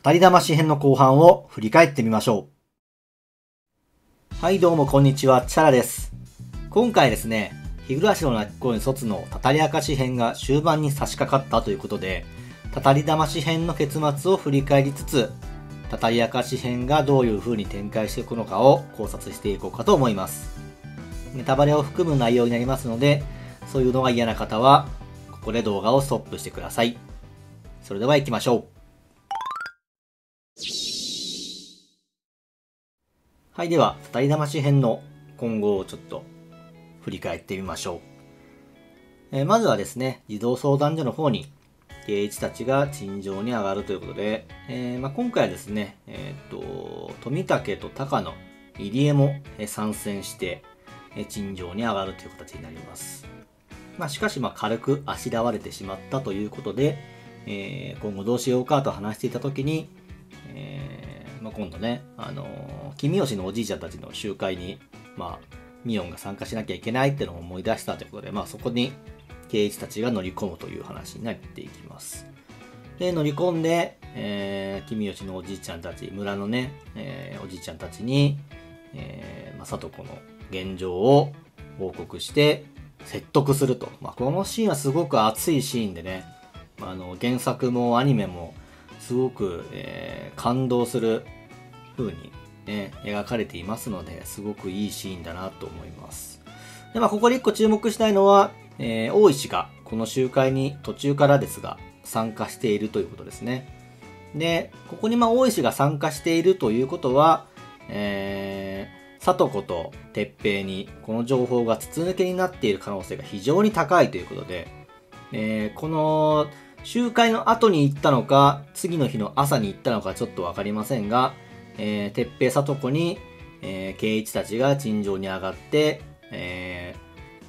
たり魂編の後半を振り返ってみましょう。はい、どうもこんにちは、チャラです。今回ですね、日暮の泣き声卒のたたり明かし編が終盤に差し掛かったということで、たたり魂編の結末を振り返りつつ、たたり明かし編がどういう風に展開していくのかを考察していこうかと思います。ネタバレを含む内容になりますので、そういうのが嫌な方は、ここで動画をストップしてください。それでは行きましょう。はい、では、たたり魂編の今後をちょっと振り返ってみましょう。まずはですね、児童相談所の方に、圭一たちが陳情に上がるということで、今回はですね、富武と高野、入江も参戦して、陳情に上がるという形になります。しかし、軽くあしらわれてしまったということで、今後どうしようかと話していたときに、今度ね、君吉のおじいちゃんたちの集会に、ミオンが参加しなきゃいけないっていうのを思い出したということで、そこに、圭一たちが乗り込むという話になっていきます。で、乗り込んで、君吉のおじいちゃんたち、村のね、おじいちゃんたちに、里子の現状を報告して説得すると。このシーンはすごく熱いシーンでね、原作もアニメもすごく、感動する風に、描かれていますので、すごくいいシーンだなと思います。で、ここで一個注目したいのは、大石がこの集会に途中からですが参加しているということですね。で、ここに大石が参加しているということは、里子と鉄平にこの情報が筒抜けになっている可能性が非常に高いということで、この集会の後に行ったのか、次の日の朝に行ったのかちょっとわかりませんが、鉄平里子に、圭一たちが陳情に上がって、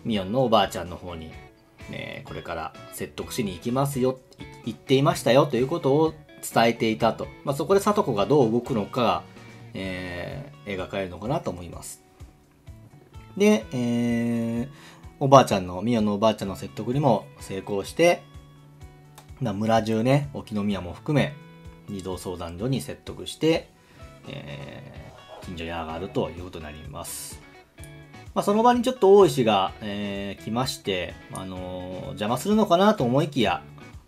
ミオンのおばあちゃんの方に、これから説得しに行きますよ、言っていましたよということを伝えていたと。そこで里子がどう動くのかが、描かれるのかなと思います。で、おばあちゃんの、ミオンのおばあちゃんの説得にも成功して、村中ね、沖宮も含め、児童相談所に説得して、近所に上がるということになります。その場にちょっと大石が、来まして、邪魔するのかなと思いきや、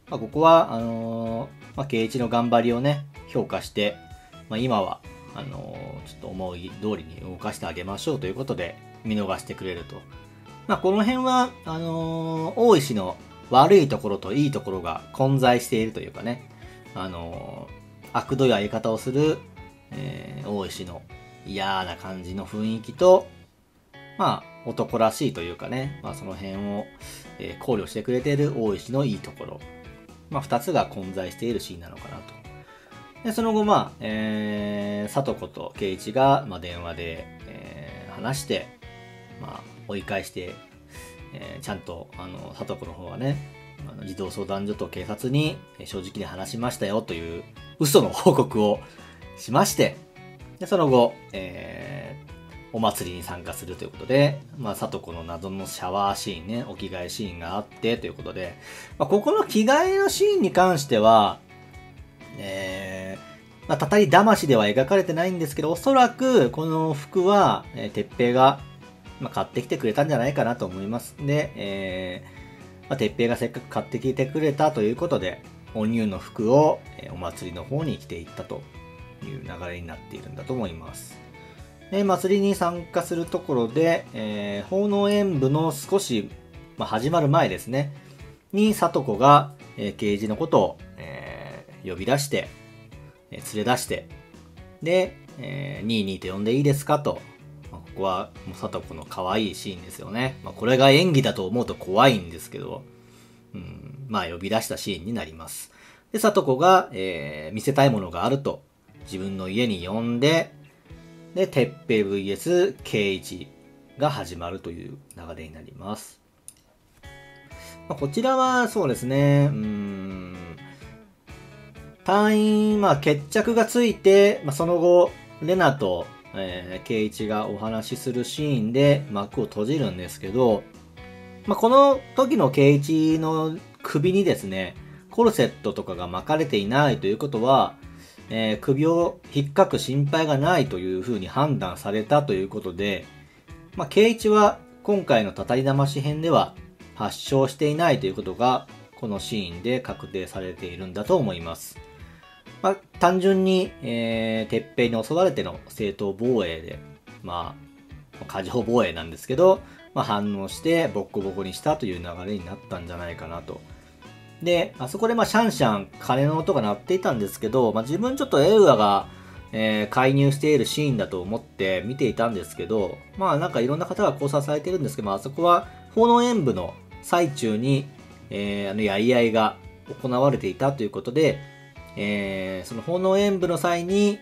ここは、圭一の頑張りをね、評価して、今は、ちょっと思い通りに動かしてあげましょうということで、見逃してくれると。この辺は、大石の悪いところといいところが混在しているというかね、悪どいやり方をする、大石の嫌な感じの雰囲気と、男らしいというかね、その辺を、考慮してくれている大石のいいところ、二つが混在しているシーンなのかなと。で、その後、里子と圭一が、電話で、話して、追い返して、ちゃんと、里子の方はね、児童相談所と警察に正直に話しましたよという嘘の報告をしまして、で、その後、お祭りに参加するということで、里子の謎のシャワーシーンね、お着替えシーンがあってということで、ここの着替えのシーンに関しては、たたり魂では描かれてないんですけど、おそらくこの服は、鉄平が、買ってきてくれたんじゃないかなと思います。で、鉄平がせっかく買ってきてくれたということで、お乳の服を、お祭りの方に着ていったという流れになっているんだと思います。で、祭りに参加するところで、奉納演舞の少し、始まる前ですね、に里子が、圭一のことを、呼び出して、連れ出して、で、ニーニーと呼んでいいですかと。ここは、もう里子の可愛いシーンですよね。これが演技だと思うと怖いんですけど、呼び出したシーンになります。で、里子が、見せたいものがあると、自分の家に呼んで、で、鉄平 VS 圭一が始まるという流れになります。こちらはそうですね、隊員、決着がついて、その後、レナと、圭一がお話しするシーンで幕を閉じるんですけど、この時の圭一の首にですね、コルセットとかが巻かれていないということは、首を引っかく心配がないというふうに判断されたということで、圭一は今回のたたり魂編では発症していないということが、このシーンで確定されているんだと思います。単純に、鉄平に襲われての正当防衛で、過剰防衛なんですけど、反応してボッコボコにしたという流れになったんじゃないかなと。で、あそこでシャンシャン鐘の音が鳴っていたんですけど、自分ちょっとエウアが、介入しているシーンだと思って見ていたんですけど、なんかいろんな方が考察されているんですけど、あそこは奉納演舞の最中に、やり合いが行われていたということで、その奉納演舞の際に、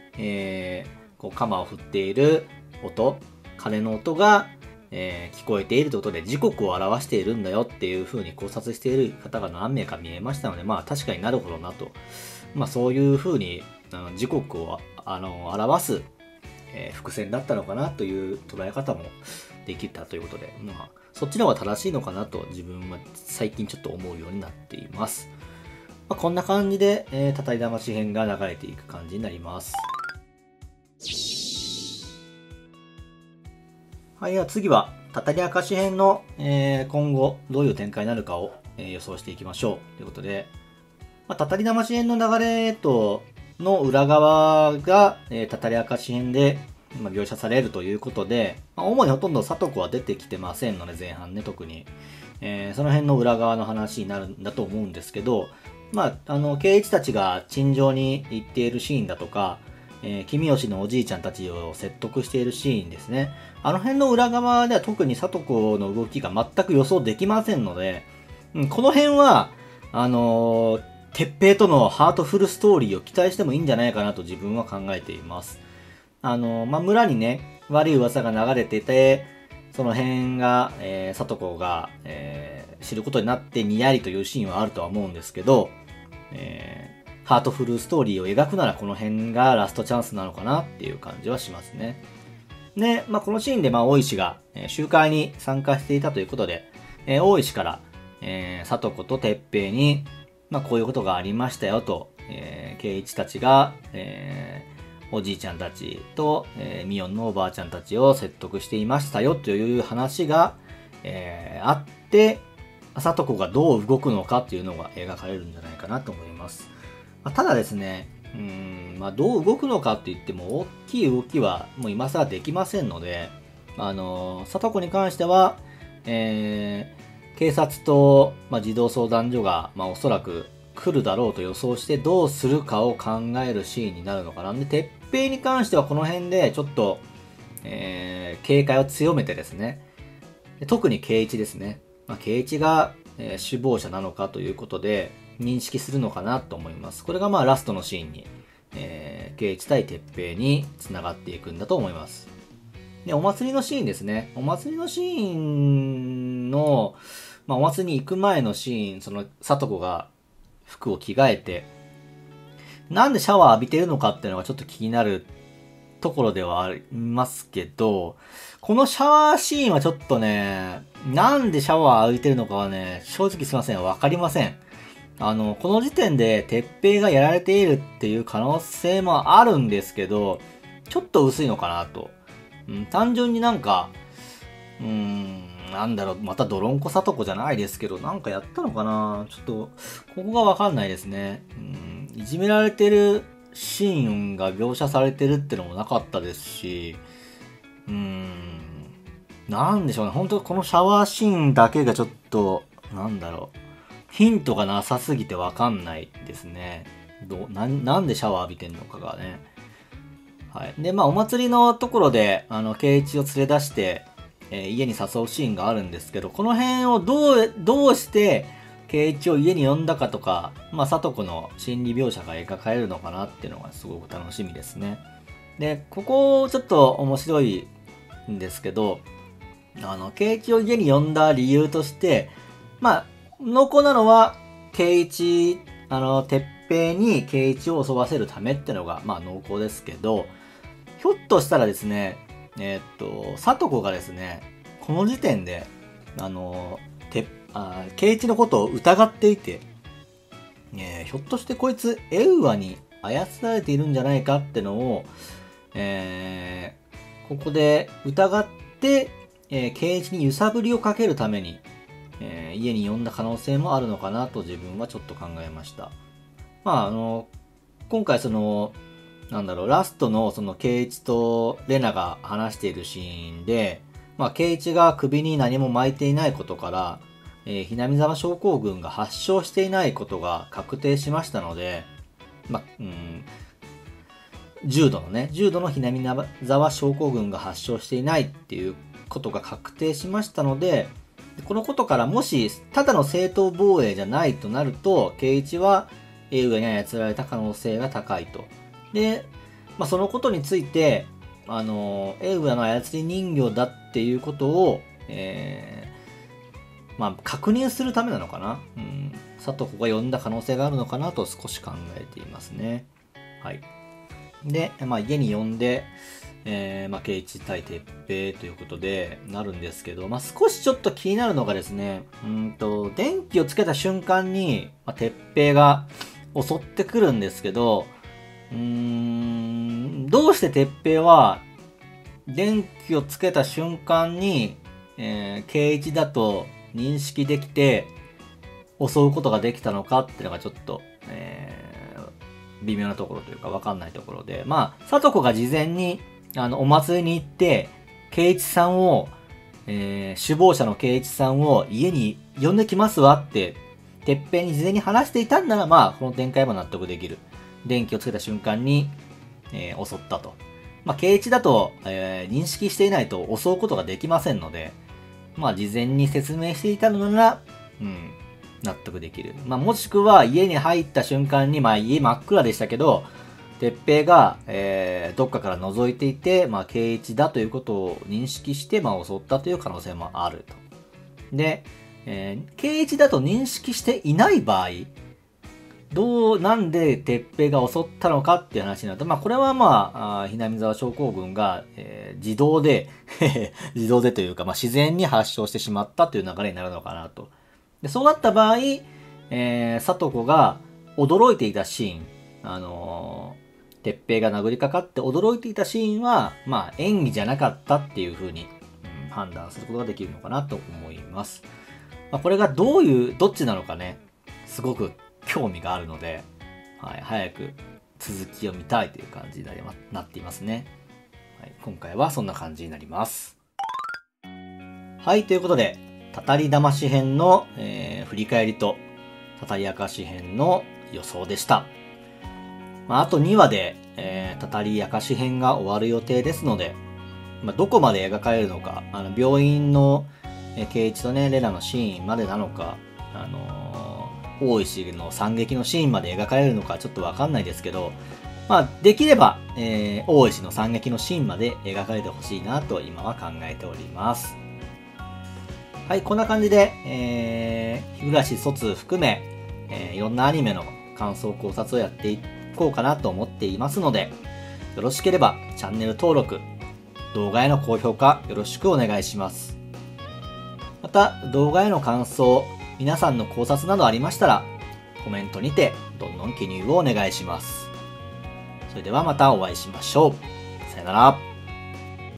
鎌を振っている音、鐘の音が、聞こえているということで時刻を表しているんだよっていう風に考察している方が何名か見えましたので、確かになるほどなと。そういう風に時刻を表す、伏線だったのかなという捉え方もできたということで、そっちの方が正しいのかなと自分は最近ちょっと思うようになっています。こんな感じで、たたり魂編が流れていく感じになります。はい、では次は、たたり明かし編の、今後どういう展開になるかを、予想していきましょうということで、たたり魂編の流れの裏側が、たたり明かし編で、描写されるということで、主にほとんど里子は出てきてませんので、前半ね、特に。その辺の裏側の話になるんだと思うんですけど、圭一たちが陳情に行っているシーンだとか、君吉のおじいちゃんたちを説得しているシーンですね。あの辺の裏側では特に里子の動きが全く予想できませんので、この辺は、鉄平とのハートフルストーリーを期待してもいいんじゃないかなと自分は考えています。村にね、悪い噂が流れてて、その辺が、里子が、知ることになってにやりというシーンはあるとは思うんですけど、ハートフルストーリーを描くならこの辺がラストチャンスなのかなっていう感じはしますね。で、このシーンで大石が、集会に参加していたということで、大石から、里子と鉄平に、こういうことがありましたよと、圭一たちが、おじいちゃんたちと、ミヨンのおばあちゃんたちを説得していましたよという話が、あって、里子がどう動くのかっていうのが描かれるんじゃないかなと思います。ただですね、どう動くのかって言っても大きい動きはもう今更できませんので、里子に関しては、警察と、児童相談所が、おそらく来るだろうと予想してどうするかを考えるシーンになるのかな。で、鉄平に関してはこの辺でちょっと、警戒を強めてですね、特に圭一ですね。圭一が、首謀者なのかということで認識するのかなと思います。これがラストのシーンに、圭一対鉄平に繋がっていくんだと思います。で、お祭りのシーンですね。お祭りのシーンの、お祭りに行く前のシーン、その、里子が服を着替えて、なんでシャワー浴びてるのかっていうのがちょっと気になるところではありますけど、このシャワーシーンはちょっとね、なんでシャワー浴びてるのかはね、正直すいません、わかりません。この時点で鉄平がやられているっていう可能性もあるんですけど、ちょっと薄いのかなと。単純になんか、なんだろう、またドロンコ里子じゃないですけど、なんかやったのかなちょっと、ここがわかんないですね。いじめられてるシーンが描写されてるってのもなかったですし、なんでしょうね。本当このシャワーシーンだけがちょっと、なんだろう。ヒントがなさすぎてわかんないですね。なんでシャワー浴びてんのかがね。はい。で、お祭りのところで、圭一を連れ出して、家に誘うシーンがあるんですけど、この辺をどうして、圭一を家に呼んだかとか、里子の心理描写が描かれるのかなっていうのがすごく楽しみですね。で、ここちょっと面白いんですけど、圭一を家に呼んだ理由として、濃厚なのは、圭一、鉄平に圭一を襲わせるためってのが、濃厚ですけど、ひょっとしたらですね、里子がですね、この時点で、圭一のことを疑っていて、ひょっとしてこいつエウアに操られているんじゃないかってのを、ここで疑って、圭一に揺さぶりをかけるために、家に呼んだ可能性もあるのかなと自分はちょっと考えました。まあ、今回ラストの圭一とレナが話しているシーンで、まあ、圭一が首に何も巻いていないことから、ひなみ沢症候群が発症していないことが確定しましたので、まあ、重度のひなみ沢症候群が発症していないっていうことが確定しましたので、このことからもし、ただの正当防衛じゃないとなると、圭一は英ウに操られた可能性が高いと。で、まあ、そのことについて、英ウの操り人形だっていうことを、まあ、確認するためなのかな。佐藤子が呼んだ可能性があるのかなと少し考えていますね。はい。で、まあ、家に呼んで、まあ、圭一対鉄平ということでなるんですけど、まあ、少しちょっと気になるのがですね、電気をつけた瞬間に、まあ、鉄平が襲ってくるんですけど、どうして鉄平は電気をつけた瞬間に、圭一だと認識できて襲うことができたのかっていうのがちょっと、微妙なところというか分かんないところで、まあ、聡子が事前にお祭りに行って圭一さんを、首謀者の圭一さんを家に呼んできますわって鉄平に事前に話していたんなら、まあこの展開は納得できる。電気をつけた瞬間に、襲ったと。まあ圭一だと、認識していないと襲うことができませんので、まあ事前に説明していたのなら、納得できる。まあもしくは家に入った瞬間に、まあ家真っ暗でしたけど、鉄平が、どっかから覗いていて、まあ圭一だということを認識して、まあ襲ったという可能性もあると。で、圭一だと認識していない場合、なんで鉄平が襲ったのかっていう話になると、まあこれはまあ、ひなみ沢症候群が、自動で自動でというか、まあ自然に発症してしまったという流れになるのかなと。でそうなった場合、聡子が驚いていたシーン、鉄平が殴りかかって驚いていたシーンは、まあ演技じゃなかったっていう風に、判断することができるのかなと思います。まあ、これがどっちなのかね、すごく興味があるので、はい、早く続きを見たいという感じになっていますね。はい、今回はそんな感じになります。はい、ということで、たたり魂編の、振り返りと、たたり明かし編の予想でした。まあ、あと2話で、たたり明かし編が終わる予定ですので、まあ、どこまで描かれるのか、病院の、圭一とね、レナのシーンまでなのか、大石の惨劇のシーンまで描かれるのかちょっとわかんないですけど、まあ、できれば、大石の惨劇のシーンまで描かれてほしいなと今は考えております。はい、こんな感じで、日暮卒含め、いろんなアニメの感想考察をやっていこうかなと思っていますので、よろしければチャンネル登録、動画への高評価よろしくお願いします。また、動画への感想、皆さんの考察などありましたら、コメントにてどんどん記入をお願いします。それではまたお会いしましょう。さよなら。